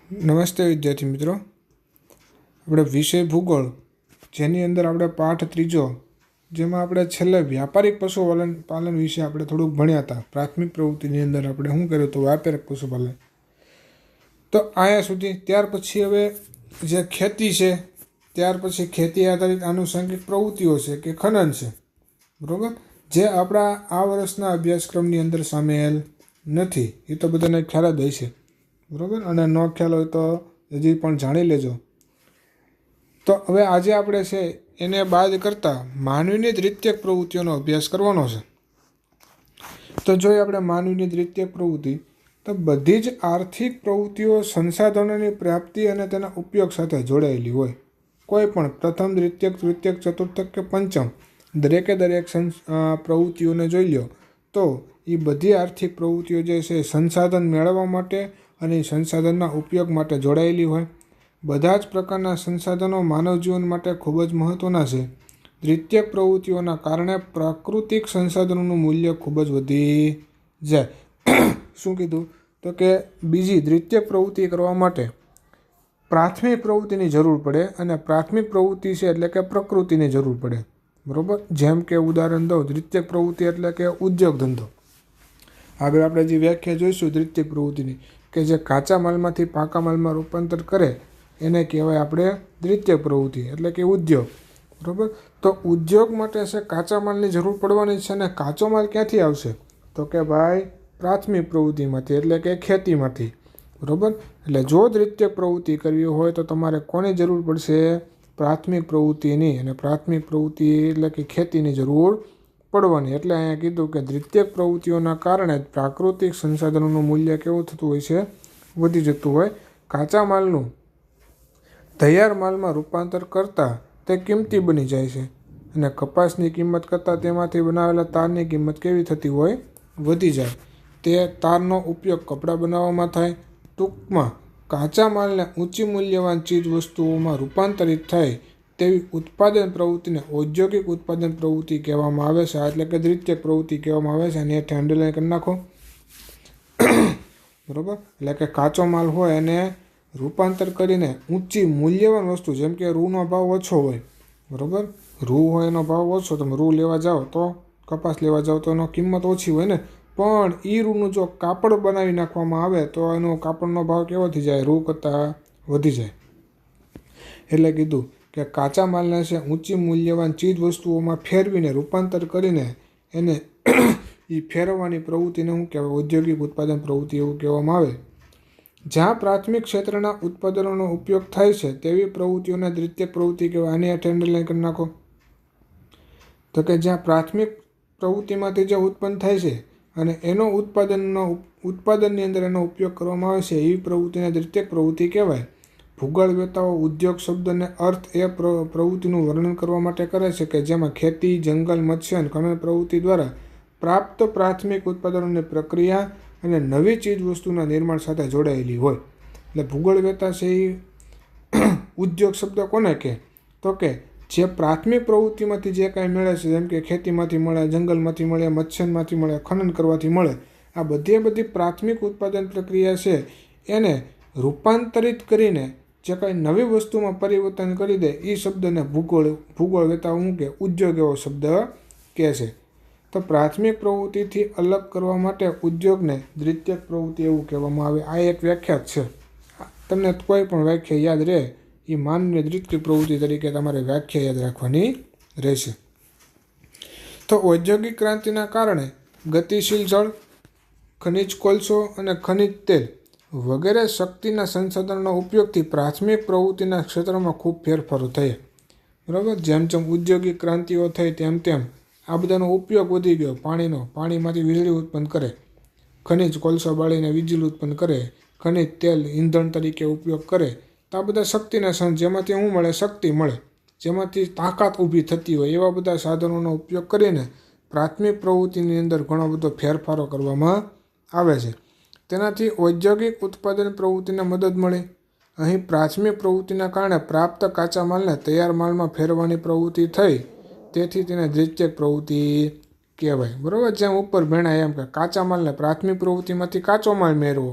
નમસ્તે વિદ્યાર્થી મિત્રો, આપણે વિષય ભૂગોળ જેની અંદર આપણે પાઠ ત્રીજો જેમાં આપણે છેલ્લે વ્યાપારિક પશુપાલન વિશે આપણે થોડુંક ભણ્યા હતા. પ્રાથમિક પ્રવૃત્તિની અંદર આપણે શું કર્યું હતું? વ્યાપારિક પશુપાલન. તો આયા સુધી. ત્યાર પછી હવે જે ખેતી છે, ત્યાર પછી ખેતી આધારિત આનુષંગિક પ્રવૃત્તિઓ છે કે ખનન છે, બરાબર, જે આપણા આ વર્ષના અભ્યાસક્રમની અંદર સામેલ નથી. એ તો બધાને ખ્યાલ જ હશે, બરાબર. અને ન ખ્યાલ હોય તો હજી પણ જાણી લેજો. તો હવે આજે આપણે છે એને બાદ કરતાં માનવીની દ્વિતીયક પ્રવૃત્તિઓનો અભ્યાસ કરવાનો છે. તો જોઈએ આપણે માનવીની દ્વિતીયક પ્રવૃત્તિ, તો બધી જ આર્થિક પ્રવૃત્તિઓ સંસાધનોની પ્રાપ્તિ અને તેના ઉપયોગ સાથે જોડાયેલી હોય. કોઈ પણ પ્રથમ, દ્વિતીયક, તૃતીયક, ચતુર્થક કે પંચમ દરેક પ્રવૃત્તિઓને જોઈ લો તો એ બધી આર્થિક પ્રવૃત્તિઓ જે છે સંસાધન મેળવવા માટે અને સંસાધનના ઉપયોગ માટે જોડાયેલી હોય. બધા જ પ્રકારના સંસાધનો માનવ જીવન માટે ખૂબ જ મહત્ત્વના છે. દ્વિતીયક પ્રવૃત્તિઓના કારણે પ્રાકૃતિક સંસાધનોનું મૂલ્ય ખૂબ જ વધી જાય. શું કીધું? તો કે બીજી દ્વિતીયક પ્રવૃત્તિ કરવા માટે પ્રાથમિક પ્રવૃત્તિની જરૂર પડે, અને પ્રાથમિક પ્રવૃત્તિ છે એટલે કે પ્રકૃતિની જરૂર પડે, બરાબર. જેમ કે ઉદાહરણ દઉં, દ્વિતીયક પ્રવૃત્તિ એટલે કે ઉદ્યોગ ધંધો. આગળ આપણે જે વ્યાખ્યા જોઈશું દ્વિતીયક પ્રવૃત્તિની, કે જે કાચા માલમાંથી પાકા માલમાં રૂપાંતર કરે એને કહેવાય આપણે દ્વિતીયક પ્રવૃત્તિ એટલે કે ઉદ્યોગ, બરાબર. તો ઉદ્યોગ માટે છે કાચા માલની જરૂર પડવાની છે, અને કાચો માલ ક્યાંથી આવશે? તો કે ભાઈ પ્રાથમિક પ્રવૃત્તિમાંથી એટલે કે ખેતીમાંથી, બરાબર. એટલે જો દ્વિતીયક પ્રવૃત્તિ કરવી હોય તો તમારે કોની જરૂર પડશે? પ્રાથમિક પ્રવૃત્તિની. અને પ્રાથમિક પ્રવૃત્તિ એટલે કે ખેતીની જરૂર પડવાની. એટલે અહીંયા કીધું કે દ્વિતીયક પ્રવૃત્તિઓના કારણે પ્રાકૃતિક સંસાધનોનું મૂલ્ય કેવું થતું હોય છે? વધી જતું હોય. કાચા માલનું તૈયાર માલમાં રૂપાંતર કરતાં તે કિંમતી બની જાય છે, અને કપાસની કિંમત કરતાં તેમાંથી બનાવેલા તારની કિંમત કેવી થતી હોય? વધી જાય. તે તારનો ઉપયોગ કપડાં બનાવવામાં થાય. ટૂંકમાં કાચા માલને ઊંચી મૂલ્યવાન ચીજ વસ્તુઓમાં રૂપાંતરિત થાય તેવી ઉત્પાદન પ્રવૃત્તિને ઔદ્યોગિક ઉત્પાદન પ્રવૃત્તિ કહેવામાં આવે છે. એટલે કે દ્વિતીયક પ્રવૃત્તિ કહેવામાં આવે છે. અને એ અંડરલાઈન કરી નાખો, બરાબર. એટલે કે કાચો માલ હોય એને રૂપાંતર કરીને ઊંચી મૂલ્યવાન વસ્તુ, જેમ કે રૂનો ભાવ ઓછો હોય, બરાબર. રૂ હોય એનો ભાવ ઓછો, તમે રૂ લેવા જાઓ તો, કપાસ લેવા જાઓ તો એનો કિંમત ઓછી હોય ને, પણ એ રૂનું જો કાપડ બનાવી નાખવામાં આવે તો એનો કાપડનો ભાવ કેવો થઈ જાય? રૂ કરતાં વધી જાય. એટલે કીધું કે કાચા માલને છે ઊંચી મૂલ્યવાન ચીજ વસ્તુઓમાં ફેરવીને રૂપાંતર કરીને એને એ ફેરવવાની પ્રવૃત્તિને શું કહેવાય? ઔદ્યોગિક ઉત્પાદન પ્રવૃત્તિ એવું કહેવામાં આવે. જ્યાં પ્રાથમિક ક્ષેત્રના ઉત્પાદનોનો ઉપયોગ થાય છે તેવી પ્રવૃત્તિઓને દ્વિતીયક પ્રવૃત્તિ કહેવાય. આની હેઠળ અંડરલાઈન કરી નાખો. તો કે જ્યાં પ્રાથમિક પ્રવૃત્તિમાંથી જે ઉત્પન્ન થાય છે અને એનો ઉત્પાદનની અંદર એનો ઉપયોગ કરવામાં આવે છે એવી પ્રવૃત્તિને દ્વિતીયક પ્રવૃત્તિ કહેવાય. ભૂગોળવેતાઓ ઉદ્યોગ શબ્દને અર્થ એ પ્રવૃત્તિનું વર્ણન કરવા માટે કરે છે કે જેમાં ખેતી, જંગલ, મત્સ્ય અને ખનન પ્રવૃત્તિ દ્વારા પ્રાપ્ત પ્રાથમિક ઉત્પાદનોની પ્રક્રિયા અને નવી ચીજ વસ્તુના નિર્માણ સાથે જોડાયેલી હોય. એટલે ભૂગોળવેતા છે એ ઉદ્યોગ શબ્દ કોને કહે? તો કે જે પ્રાથમિક પ્રવૃત્તિમાંથી જે કાંઈ મળે છે, જેમ કે ખેતીમાંથી મળે, જંગલમાંથી મળે, મત્સ્યમાંથી મળે, ખનન કરવાથી મળે, આ બધી પ્રાથમિક ઉત્પાદન પ્રક્રિયા છે એને રૂપાંતરિત કરીને જે કાંઈ નવી વસ્તુમાં પરિવર્તન કરી દે એ શબ્દને ભૂગોળવેતા શું કે? ઉદ્યોગ એવો શબ્દ કહે છે. તો પ્રાથમિક પ્રવૃત્તિથી અલગ કરવા માટે ઉદ્યોગને દ્વિતીયક પ્રવૃત્તિ એવું કહેવામાં આવે. આ એક વ્યાખ્યા છે. તમને કોઈ પણ વ્યાખ્યા યાદ રહે એ માનવીય દ્વિતીયક પ્રવૃત્તિ તરીકે તમારે વ્યાખ્યા યાદ રાખવાની રહેશે. તો ઔદ્યોગિક ક્રાંતિના કારણે ગતિશીલ જળ, ખનિજ કોલસો અને ખનિજ તેલ વગેરે શક્તિના સંસાધનોના ઉપયોગથી પ્રાથમિક પ્રવૃત્તિના ક્ષેત્રમાં ખૂબ ફેરફારો થયા, બરાબર. જેમ જેમ ઔદ્યોગિક ક્રાંતિઓ થઈ તેમ આ બધાનો ઉપયોગ વધી ગયો. પાણીમાંથી વીજળી ઉત્પન્ન કરે, ખનિજ કોલસો બાળીને વીજળી ઉત્પન્ન કરે, ખનિજ તેલ ઈંધણ તરીકે ઉપયોગ કરે. તો આ બધા શક્તિના સાધન, જેમાંથી શું મળે? શક્તિ મળે, જેમાંથી તાકાત ઊભી થતી હોય એવા બધા સાધનોનો ઉપયોગ કરીને પ્રાથમિક પ્રવૃત્તિની અંદર ઘણો બધો ફેરફારો કરવામાં આવે છે. તેનાથી ઔદ્યોગિક ઉત્પાદન પ્રવૃત્તિને મદદ મળે. અહીં પ્રાથમિક પ્રવૃત્તિના કારણે પ્રાપ્ત કાચા માલને તૈયાર માલમાં ફેરવવાની પ્રવૃત્તિ થઈ, તેથી તેને દ્વિતીયક પ્રવૃત્તિ કહેવાય, બરાબર. જેમ ઉપર ભણાય એમ કે કાચા માલને પ્રાથમિક પ્રવૃત્તિમાંથી કાચો માલ મેળવો,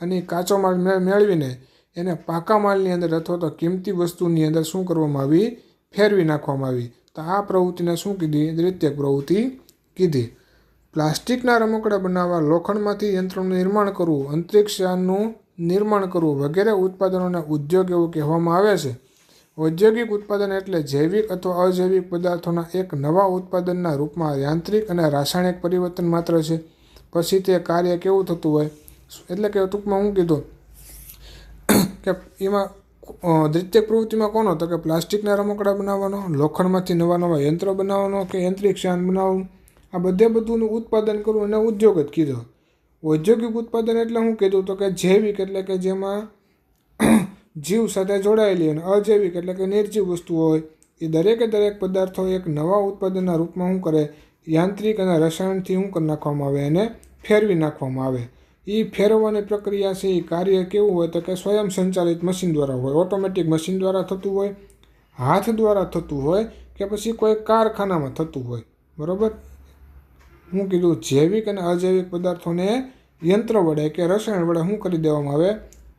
અને કાચો માલ મેળવીને એને પાકા માલની અંદર અથવા તો કિંમતી વસ્તુની અંદર શું કરવામાં આવી? ફેરવી નાખવામાં આવી. તો આ પ્રવૃત્તિને શું કીધી? દ્વિતીયક પ્રવૃત્તિ કીધી. પ્લાસ્ટિકના રમકડા બનાવવા, લોખંડમાંથી યંત્રોનું નિર્માણ કરવું, અંતરિક્ષયાનનું નિર્માણ કરવું વગેરે ઉત્પાદનોને ઉદ્યોગ એવું કહેવામાં આવે છે. ઔદ્યોગિક ઉત્પાદન એટલે જૈવિક અથવા અજૈવિક પદાર્થોના એક નવા ઉત્પાદનના રૂપમાં યાંત્રિક અને રાસાયણિક પરિવર્તન માત્ર છે. પછી તે કાર્ય કેવું થતું હોય? એટલે કે ટૂંકમાં હું કીધું કે એમાં દ્વિતીયક પ્રવૃત્તિમાં કોનો? તો કે પ્લાસ્ટિકના રમકડા બનાવવાનો, લોખંડમાંથી નવા નવા યંત્રો બનાવવાનો કે અંતરિક્ષયાન બનાવવાનું, આ બધુંનું ઉત્પાદન કરવું એને ઉદ્યોગ જ કીધો. ઔદ્યોગિક ઉત્પાદન એટલે શું કીધું? તો કે જૈવિક એટલે કે જેમાં જીવ સાથે જોડાયેલી, અને અજૈવિક એટલે કે નિર્જીવ વસ્તુઓ હોય એ દરેક પદાર્થો એક નવા ઉત્પાદનના રૂપમાં શું કરે? યાંત્રિક અને રસાયણથી શું કરી નાખવામાં આવે? એને ફેરવી નાખવામાં આવે. એ ફેરવવાની પ્રક્રિયા છે એ કાર્ય કેવું હોય? તો કે સ્વયં સંચાલિત મશીન દ્વારા હોય, ઓટોમેટિક મશીન દ્વારા થતું હોય, હાથ દ્વારા થતું હોય કે પછી કોઈ કારખાનામાં થતું હોય. બરાબર? હું કીધું જૈવિક અને અજૈવિક પદાર્થોને યંત્ર વડે કે રસાયણ વડે શું કરી દેવામાં આવે?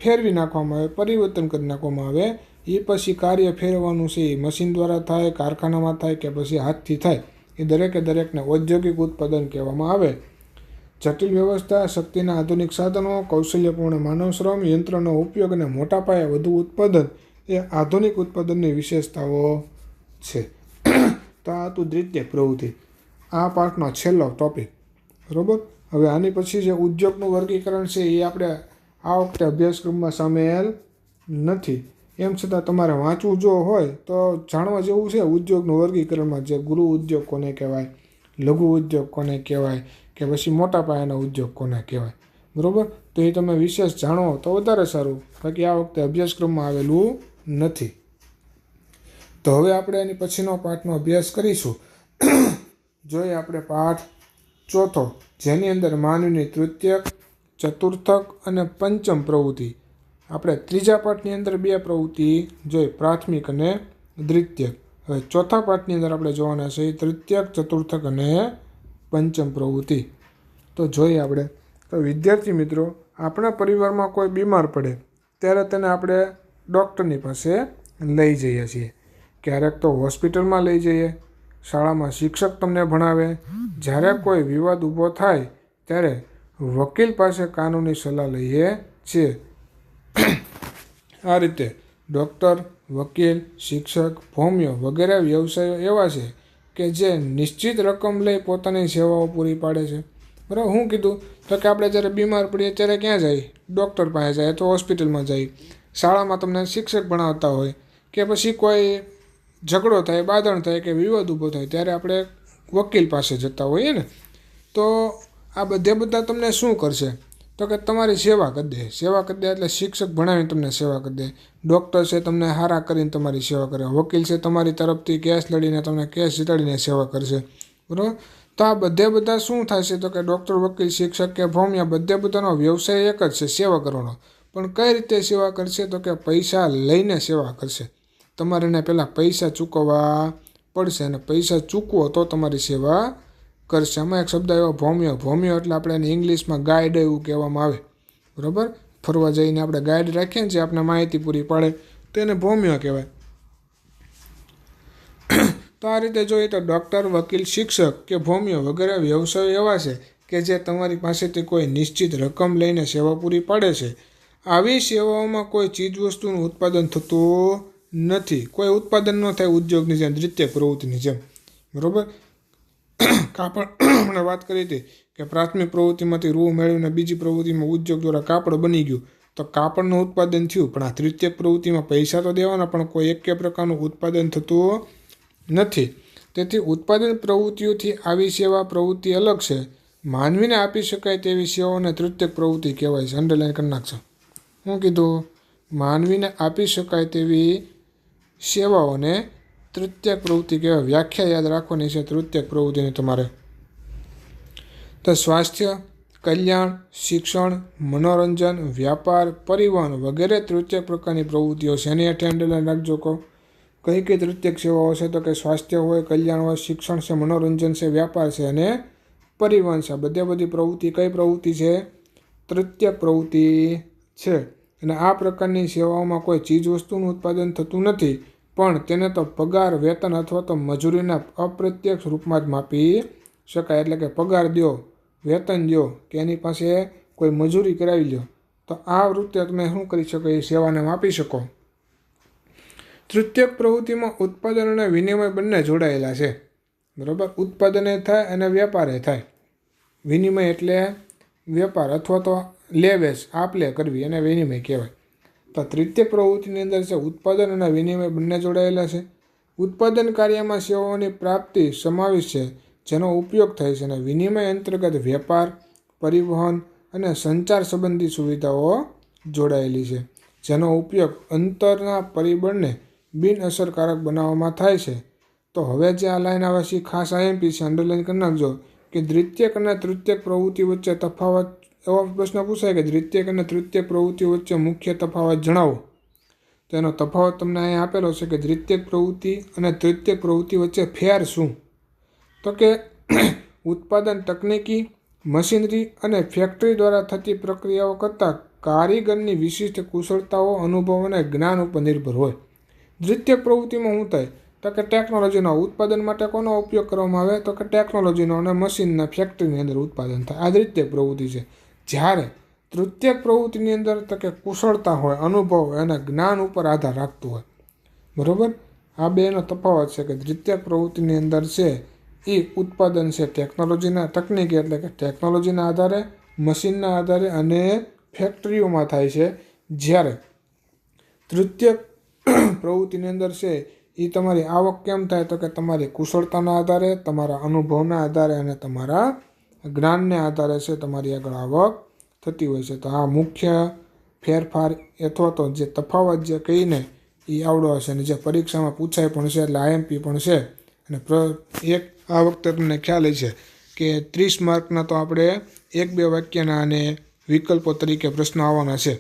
ફેરવી નાખવામાં આવે, પરિવર્તન કરી નાખવામાં આવે. એ પછી કાર્ય ફેરવવાનું છે એ મશીન દ્વારા થાય, કારખાનામાં થાય કે પછી હાથથી થાય, એ દરેકને ઔદ્યોગિક ઉત્પાદન કહેવામાં આવે. જટિલ વ્યવસ્થા, શક્તિના આધુનિક સાધનો, કૌશલ્યપૂર્ણ માનવ શ્રમ, યંત્રનો ઉપયોગ અને મોટા પાયે વધુ ઉત્પાદન એ આધુનિક ઉત્પાદનની વિશેષતાઓ છે. તો આ હતું દ્વિતીયક પ્રવૃત્તિ, આ પાઠનો છેલ્લો ટોપિક. બરાબર? હવે આની પછી જે ઉદ્યોગનું વર્ગીકરણ છે એ આપણે આ વખતે અભ્યાસક્રમમાં સામેલ નથી. એમ છતાં તમારે વાંચવું જો હોય તો જાણવા જેવું છે ઉદ્યોગનું વર્ગીકરણમાં, જે ગૃહ ઉદ્યોગ કોને કહેવાય, લઘુ ઉદ્યોગ કોને કહેવાય કે પછી મોટા પાયાના ઉદ્યોગ કોને કહેવાય. બરાબર? તો એ તમે વિશેષ જાણો તો વધારે સારું, બાકી આ વખતે અભ્યાસક્રમમાં આવેલું નથી. તો હવે આપણે એની પછીનો પાઠનો અભ્યાસ કરીશું. જોઈએ આપણે પાઠ ચોથો, જેની અંદર માનવીની તૃતીયક, ચતુર્થક અને પંચમ પ્રવૃત્તિ. આપણે ત્રીજા પાઠની અંદર 2 પ્રવૃત્તિ જોઈ, પ્રાથમિક અને દ્વિતીયક. હવે ચોથા પાઠની અંદર આપણે જોવાના છે તૃતીયક, ચતુર્થક અને પંચમ પ્રવૃત્તિ. તો જોઈએ આપણે. તો વિદ્યાર્થી મિત્રો, આપણા પરિવારમાં કોઈ બીમાર પડે ત્યારે તેને આપણે ડૉક્ટરની પાસે લઈ જઈએ છીએ. ક્યારેક તો હોસ્પિટલમાં લઈ જઈએ, શાળામાં શિક્ષક તમને ભણાવે, જ્યારે કોઈ વિવાદ ઊભો થાય ત્યારે વકીલ પાસે કાનૂની સલાહ લઈએ છીએ. આ રીતે ડૉક્ટર, વકીલ, શિક્ષક, ભોમિયો વગેરે વ્યવસાયો એવા છે કે જે નિશ્ચિત રકમ લઈ પોતાની સેવાઓ પૂરી પાડે છે. બરાબર? શું કીધું? તો કે આપણે જ્યારે બીમાર પડીએ ત્યારે ક્યાં જાય? ડૉક્ટર પાસે જાય તો હોસ્પિટલમાં જાય. શાળામાં તમને શિક્ષક ભણાવતા હોય કે પછી કોઈ ઝઘડો થાય, બાંધણ થાય કે વિવાદ ઊભો થાય ત્યારે આપણે વકીલ પાસે જતા હોઈએ ને. તો આ બધા તમને શું કરશે? તો કે તમારી સેવા કરી દે. સેવા કરી દે એટલે શિક્ષક ભણાવીને તમને સેવા કરી દે. ડૉક્ટર છે તમને હારા કરીને તમારી સેવા કરે. વકીલ છે તમારી તરફથી કેસ લડીને તમને કેસ જીતાડીને સેવા કરશે. બરાબર? તો આ બધા શું થશે? તો કે ડૉક્ટર, વકીલ, શિક્ષક કે ભોમિયા બધાનો વ્યવસાય એક જ છે, સેવા કરવાનો. પણ કઈ રીતે સેવા કરશે? તો કે પૈસા લઈને સેવા કરશે. તમારે એને પહેલાં પૈસા ચૂકવવા પડશે, અને પૈસા ચૂકવો તો તમારી સેવા કરશે. આમાં એક શબ્દ એવો ભોમિયો એટલે આપણે એને ઇંગ્લિશમાં ગાઈડ એવું કહેવામાં આવે. બરાબર? ફરવા જઈને આપણે ગાઈડ રાખીએ ને જે આપણે માહિતી પૂરી પાડે તો એને ભોમિયો કહેવાય. તો આ રીતે જોઈએ તો ડૉક્ટર, વકીલ, શિક્ષક કે ભોમિયો વગેરે વ્યવસાયો એવા છે કે જે તમારી પાસેથી કોઈ નિશ્ચિત રકમ લઈને સેવા પૂરી પાડે છે. આવી સેવાઓમાં કોઈ ચીજવસ્તુનું ઉત્પાદન થતું નથી. કોઈ ઉત્પાદન ન થાય ઉદ્યોગની જેમ, દ્વિતીયક પ્રવૃત્તિની જેમ. બરાબર? કાપડ આપણે વાત કરી હતી કે પ્રાથમિક પ્રવૃત્તિમાંથી રૂ મેળવીને બીજી પ્રવૃત્તિમાં ઉદ્યોગ દ્વારા કાપડ બની ગયું, તો કાપડનું ઉત્પાદન થયું. પણ આ તૃતીયક પ્રવૃત્તિમાં પૈસા તો દેવાના, પણ કોઈ એક પ્રકારનું ઉત્પાદન થતું નથી. તેથી ઉત્પાદન પ્રવૃત્તિઓથી આવી સેવા પ્રવૃત્તિ અલગ છે. માનવીને આપી શકાય તેવી સેવાઓને તૃતીયક પ્રવૃત્તિ કહેવાય છે. અંડરલાઈન કરી નાખશો. શું કીધું? માનવીને આપી શકાય તેવી સેવાઓને તૃતીયક પ્રવૃત્તિ કહેવાય. વ્યાખ્યા યાદ રાખવાની છે તૃતીયક પ્રવૃત્તિની તમારે. તો સ્વાસ્થ્ય, કલ્યાણ, શિક્ષણ, મનોરંજન, વ્યાપાર, પરિવહન વગેરે તૃતીયક પ્રકારની પ્રવૃત્તિઓ છે. એની હેઠળ અંડરલાઈન રાખજો. કઈ તૃતીયક સેવાઓ છે? તો કે સ્વાસ્થ્ય હોય, કલ્યાણ હોય, શિક્ષણ છે, મનોરંજન છે, વ્યાપાર છે અને પરિવહન છે. બધી પ્રવૃત્તિ કઈ પ્રવૃત્તિ છે? તૃતીયક પ્રવૃત્તિ છે. અને આ પ્રકારની સેવાઓમાં કોઈ ચીજવસ્તુનું ઉત્પાદન થતું નથી, પણ તેને તો પગાર, વેતન અથવા તો મજૂરીના અપ્રત્યક્ષ રૂપમાં જ માપી શકાય. એટલે કે પગાર દો, વેતન દો કે એની પાસે કોઈ મજૂરી કરાવી લો, તો આ વૃત્તે તમે શું કરી શકો? એ સેવાને માપી શકો. તૃતીયક પ્રવૃત્તિમાં ઉત્પાદન અને વિનિમય બંને જોડાયેલા છે. બરાબર? ઉત્પાદન એ થાય અને વેપાર એ થાય. વિનિમય એટલે વેપાર અથવા તો લે વેચ, આપ લે કરવી, એને વિનિમય કહેવાય. તો તૃતીયક પ્રવૃત્તિની અંદર છે ઉત્પાદન અને વિનિમય બંને જોડાયેલા છે. ઉત્પાદન કાર્યમાં સેવાઓની પ્રાપ્તિ સમાવેશ છે, જેનો ઉપયોગ થાય છે, અને વિનિમય અંતર્ગત વેપાર, પરિવહન અને સંચાર સંબંધી સુવિધાઓ જોડાયેલી છે, જેનો ઉપયોગ અંતરના પરિબળને બિનઅસરકારક બનાવવામાં થાય છે. તો હવે જે આ લાઈન આવે છે ખાસ આઈએમપી છે, અંડરલાઈન કરી નાખજો કે દ્વિતીયક અને તૃતીયક પ્રવૃત્તિ વચ્ચે તફાવત. એવો પ્રશ્ન પૂછાય કે દ્વિતીયક અને તૃતીયક પ્રવૃત્તિ વચ્ચે મુખ્ય તફાવત જણાવો. તો એનો તફાવત તમને અહીંયા આપેલો છે કે દ્વિતીયક પ્રવૃત્તિ અને તૃતીયક પ્રવૃત્તિ વચ્ચે ફેર શું? તો કે ઉત્પાદન તકનીકી, મશીનરી અને ફેક્ટરી દ્વારા થતી પ્રક્રિયાઓ કરતાં કારીગરની વિશિષ્ટ કુશળતાઓ, અનુભવ અને જ્ઞાન ઉપર નિર્ભર હોય. દ્વિતીયક પ્રવૃત્તિમાં શું થાય? તો કે ટેકનોલોજીનો ઉત્પાદન માટે કોનો ઉપયોગ કરવામાં આવે? તો કે ટેકનોલોજીનો અને મશીનના ફેક્ટરીની અંદર ઉત્પાદન થાય. આ દ્વિતીયક પ્રવૃત્તિ છે. જ્યારે તૃતીયક પ્રવૃત્તિની અંદર તો કે કુશળતા હોય, અનુભવ હોય અને જ્ઞાન ઉપર આધાર રાખતું હોય. બરાબર? આ બેનો તફાવત છે કે દ્વિતીયક પ્રવૃત્તિની અંદર છે એ ઉત્પાદન છે ટેકનોલોજીના, તકનીકી એટલે કે ટેકનોલોજીના આધારે, મશીનના આધારે અને ફેક્ટરીઓમાં થાય છે. જ્યારે તૃતીયક પ્રવૃત્તિની અંદર છે એ તમારી આવક કેમ થાય? તો કે તમારી કુશળતાના આધારે, તમારા અનુભવના આધારે અને તમારા જ્ઞાનને આધારે છે તમારી આગળ આવક થતી હોય છે. તો આ મુખ્ય ફેરફાર અથવા તો જે તફાવત જે કહીને એ આવડો હશે, અને જે પરીક્ષામાં પૂછાય પણ છે, એટલે આઈએમપી પણ છે. અને એક આ વખતે તમને ખ્યાલ છે કે 30 માર્કના તો આપણે 1-2 વાક્યના અને વિકલ્પો તરીકે પ્રશ્નો આવવાના છે.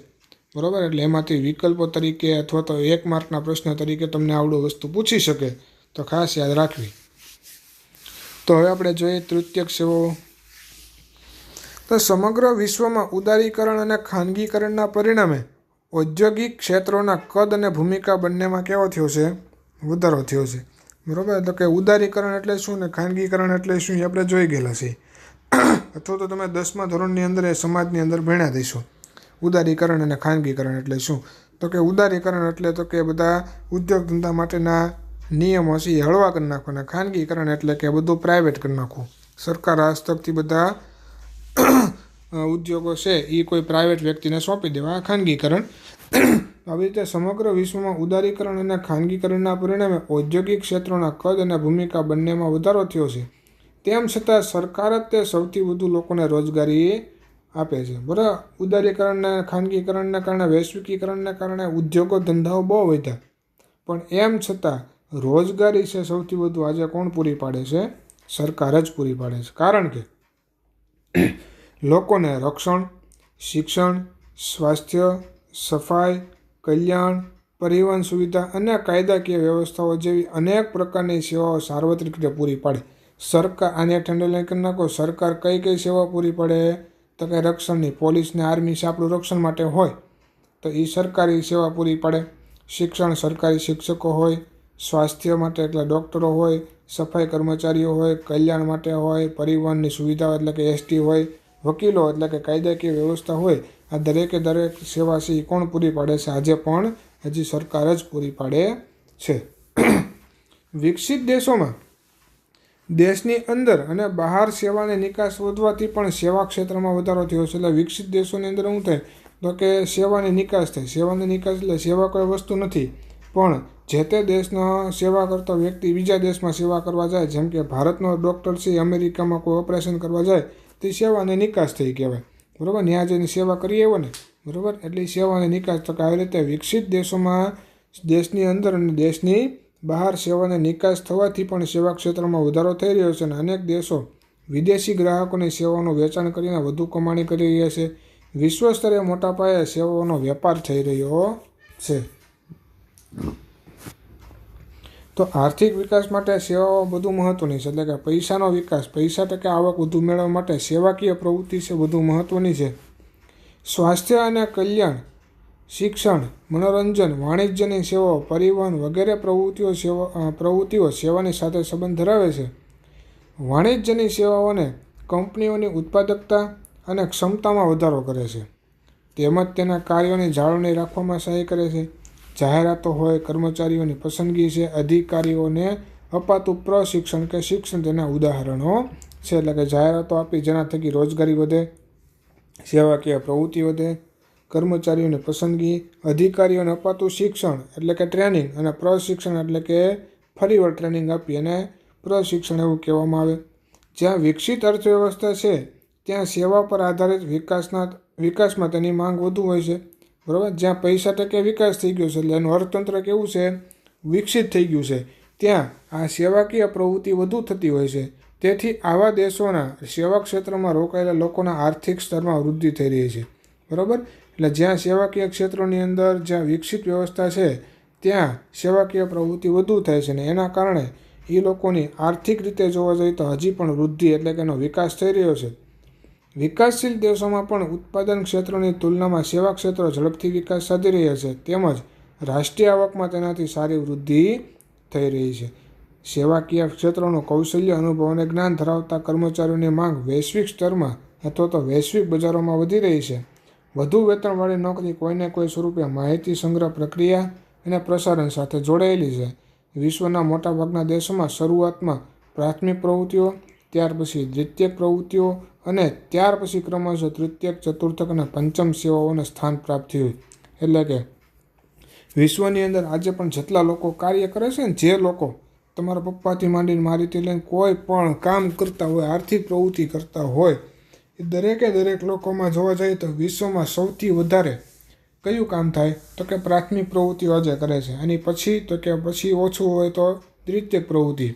બરાબર? એટલે એમાંથી વિકલ્પો તરીકે અથવા તો 1 માર્કના પ્રશ્ન તરીકે તમને આવડું વસ્તુ પૂછી શકે, તો ખાસ યાદ રાખવી. તો હવે આપણે જોઈએ તૃતીયક સેવાઓ. તો સમગ્ર વિશ્વમાં ઉદારીકરણ અને ખાનગીકરણના પરિણામે ઔદ્યોગિક ક્ષેત્રોના કદ અને ભૂમિકા બંનેમાં કેવો થયો છે? વધારો થયો છે. બરાબર? તો કે ઉદારીકરણ એટલે શું ને ખાનગીકરણ એટલે શું એ આપણે જોઈ ગયેલા છે. અથવા તો તમે 10મા ધોરણની અંદર એ સમાજની અંદર ભણ્યા દઈશું. ઉદારીકરણ અને ખાનગીકરણ એટલે શું? તો કે ઉદારીકરણ એટલે તો કે બધા ઉદ્યોગ ધંધા માટેના નિયમો છે એ હળવા કરી નાખો, અને ખાનગીકરણ એટલે કે બધું પ્રાઇવેટ કરી નાખવું. સરકાર હસ્તકથી બધા ઉદ્યોગો છે એ કોઈ પ્રાઇવેટ વ્યક્તિને સોંપી દેવા, આ ખાનગીકરણ. આવી રીતે સમગ્ર વિશ્વમાં ઉદારીકરણ અને ખાનગીકરણના પરિણામે ઔદ્યોગિક ક્ષેત્રોના કદ અને ભૂમિકા બંનેમાં વધારો થયો છે. તેમ છતાં સરકાર જ તે સૌથી વધુ લોકોને રોજગારી આપે છે. બરાબર? ઉદારીકરણના ખાનગીકરણના કારણે, વૈશ્વિકીકરણના કારણે ઉદ્યોગો ધંધાઓ બહુ વધ્યા, પણ એમ છતાં રોજગારી છે સૌથી વધુ આજે કોણ પૂરી પાડે છે? સરકાર જ પૂરી પાડે છે. કારણ કે લોકોને રક્ષણ, શિક્ષણ, સ્વાસ્થ્ય, સફાઈ, કલ્યાણ, પરિવહન સુવિધા અને કાયદાકીય વ્યવસ્થાઓ જેવી અનેક પ્રકારની સેવાઓ સાર્વત્રિક રીતે પૂરી પાડે. સરકાર, આને અંડરલાઈન કરી નાખો, સરકાર કઈ કઈ સેવા પૂરી પાડે? તો કે રક્ષણની, પોલીસને, આર્મી છે આપણું રક્ષણ માટે હોય તો એ સરકારી સેવા પૂરી પાડે. શિક્ષણ, સરકારી શિક્ષકો હોય. સ્વાસ્થ્ય માટે એટલે ડૉક્ટરો હોય. સફાઈ કર્મચારીઓ હોય. કલ્યાણ માટે હોય. પરિવહનની સુવિધાઓ એટલે કે એસટી હોય. વકીલો એટલે કે કાયદાકીય વ્યવસ્થા હોય. આ દરેકે દરેક સેવા છે એ કોણ પૂરી પાડે છે? આજે પણ હજી સરકાર જ પૂરી પાડે છે. વિકસિત દેશોમાં દેશની અંદર અને બહાર સેવાની નિકાસ વધવાથી પણ સેવા ક્ષેત્રમાં વધારો થયો છે. એટલે વિકસિત દેશોની અંદર શું થાય? તો કે સેવાની નિકાસ થાય. સેવાની નિકાસ એટલે સેવા કોઈ વસ્તુ નથી, પણ જે તે દેશનો સેવા કરતો વ્યક્તિ બીજા દેશમાં સેવા કરવા જાય, જેમ કે ભારતનો ડૉક્ટર છે અમેરિકામાં કોઈ ઓપરેશન કરવા જાય તો સેવાની નિકાસ થઈ કહેવાય. બરાબર? ત્યાં જઈને સેવા કરી આવ્યો ને. બરાબર? એટલે સેવાની નિકાસ. તો કે આવી રીતે વિકસિત દેશોમાં દેશની અંદર અને દેશની બહાર સેવાની નિકાસ થવાથી પણ સેવા ક્ષેત્રમાં વધારો થઈ રહ્યો છે, અને અનેક દેશો વિદેશી ગ્રાહકોની સેવાઓનું વેચાણ કરીને વધુ કમાણી કરી રહ્યા છે. વિશ્વ સ્તરે મોટા પાયે સેવાઓનો વેપાર થઈ રહ્યો છે. તો આર્થિક વિકાસ માટે સેવાઓ બધું મહત્ત્વની છે. એટલે કે પૈસાનો વિકાસ, પૈસા ટકે આવક વધુ મેળવવા માટે સેવાકીય પ્રવૃત્તિ છે વધુ મહત્ત્વની છે. સ્વાસ્થ્ય અને કલ્યાણ શિક્ષણ, મનોરંજન, વાણિજ્યની સેવાઓ, પરિવહન વગેરે પ્રવૃત્તિઓ સેવાની સાથે સંબંધ ધરાવે છે. વાણિજ્યની સેવાઓને કંપનીઓની ઉત્પાદકતા અને ક્ષમતામાં વધારો કરે છે, તેમજ તેના કાર્યોની જાળવણી રાખવામાં સહાય કરે છે. જાહેરાતો હોય, કર્મચારીઓની પસંદગી છે, અધિકારીઓને અપાતું પ્રશિક્ષણ કે શિક્ષણ તેના ઉદાહરણો છે. એટલે કે જાહેરાતો આપી જેના થકી રોજગારી વધે, સેવાકીય પ્રવૃત્તિ વધે, કર્મચારીઓની પસંદગી, અધિકારીઓને અપાતું શિક્ષણ એટલે કે ટ્રેનિંગ, અને પ્રશિક્ષણ એટલે કે ફરીવાર ટ્રેનિંગ આપી અને પ્રશિક્ષણ એવું કહેવામાં આવે. જ્યાં વિકસિત અર્થવ્યવસ્થા છે ત્યાં સેવા પર આધારિત વિકાસમાં તેની માંગ વધુ હોય છે. બરાબર. જ્યાં પૈસા ટકે વિકાસ થઈ ગયો છે એટલે એનું અર્થતંત્ર કેવું છે? વિકસિત થઈ ગયું છે. ત્યાં આ સેવાકીય પ્રવૃત્તિ વધુ થતી હોય છે. તેથી આવા દેશોના સેવા ક્ષેત્રમાં રોકાયેલા લોકોના આર્થિક સ્તરમાં વૃદ્ધિ થઈ રહી છે. બરાબર. એટલે જ્યાં સેવાકીય ક્ષેત્રોની અંદર જ્યાં વિકસિત વ્યવસ્થા છે ત્યાં સેવાકીય પ્રવૃત્તિ વધુ થાય છે, ને એના કારણે એ લોકોની આર્થિક રીતે જોવા જઈએ તો હજી પણ વૃદ્ધિ એટલે કે એનો વિકાસ થઈ રહ્યો છે. વિકાસશીલ દેશોમાં પણ ઉત્પાદન ક્ષેત્રોની તુલનામાં સેવા ક્ષેત્રો ઝડપથી વિકાસ સાધી રહ્યા છે, તેમજ રાષ્ટ્રીય આવકમાં તેનાથી સારી વૃદ્ધિ થઈ રહી છે. સેવાકીય ક્ષેત્રોનું કૌશલ્ય, અનુભવ અને જ્ઞાન ધરાવતા કર્મચારીઓની માંગ વૈશ્વિક સ્તરમાં અથવા તો વૈશ્વિક બજારોમાં વધી રહી છે. વધુ વેતનવાળી નોકરી કોઈને કોઈ સ્વરૂપે માહિતી સંગ્રહ, પ્રક્રિયા અને પ્રસારણ સાથે જોડાયેલી છે. વિશ્વના મોટાભાગના દેશોમાં શરૂઆતમાં પ્રાથમિક પ્રવૃત્તિઓ, ત્યાર પછી દ્વિતીયક પ્રવૃત્તિઓ અને ત્યાર પછી ક્રમશઃ તૃતીયક, ચતુર્થક અને પંચમ સેવાઓને સ્થાન પ્રાપ્ત થયું. એટલે કે વિશ્વની અંદર આજે પણ જેટલા લોકો કાર્ય કરે છે ને, જે લોકો તમારા પપ્પાથી માંડીને મારીથી લઈને કોઈ પણ કામ કરતા હોય, આર્થિક પ્રવૃત્તિ કરતા હોય, એ દરેક લોકોમાં જોવા જઈએ તો વિશ્વમાં સૌથી વધારે કયું કામ થાય તો કે પ્રાથમિક પ્રવૃત્તિઓ આજે કરે છે. આની પછી તો કે પછી ઓછું હોય તો દ્વિતીયક પ્રવૃત્તિ,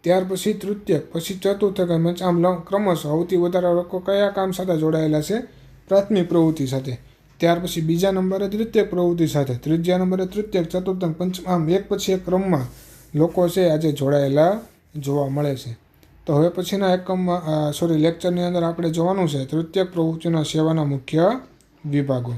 ત્યાર પછી તૃતીયક, પછી ચતુર્થક, આમ ક્રમશઃ સૌથી વધારે લોકો કયા કામ સાથે જોડાયેલા છે? પ્રાથમિક પ્રવૃત્તિ સાથે. ત્યાર પછી બીજા નંબરે દ્વિતીયક પ્રવૃત્તિ સાથે, ત્રીજા નંબરે તૃતીયક, ચતુર્થક, પંચમ, આમ એક પછી એક ક્રમમાં લોકો છે આજે જોડાયેલા જોવા મળે છે. તો હવે પછીના લેક્ચરની અંદર આપણે જોવાનું છે તૃતીયક પ્રવૃત્તિના સેવાના મુખ્ય વિભાગો.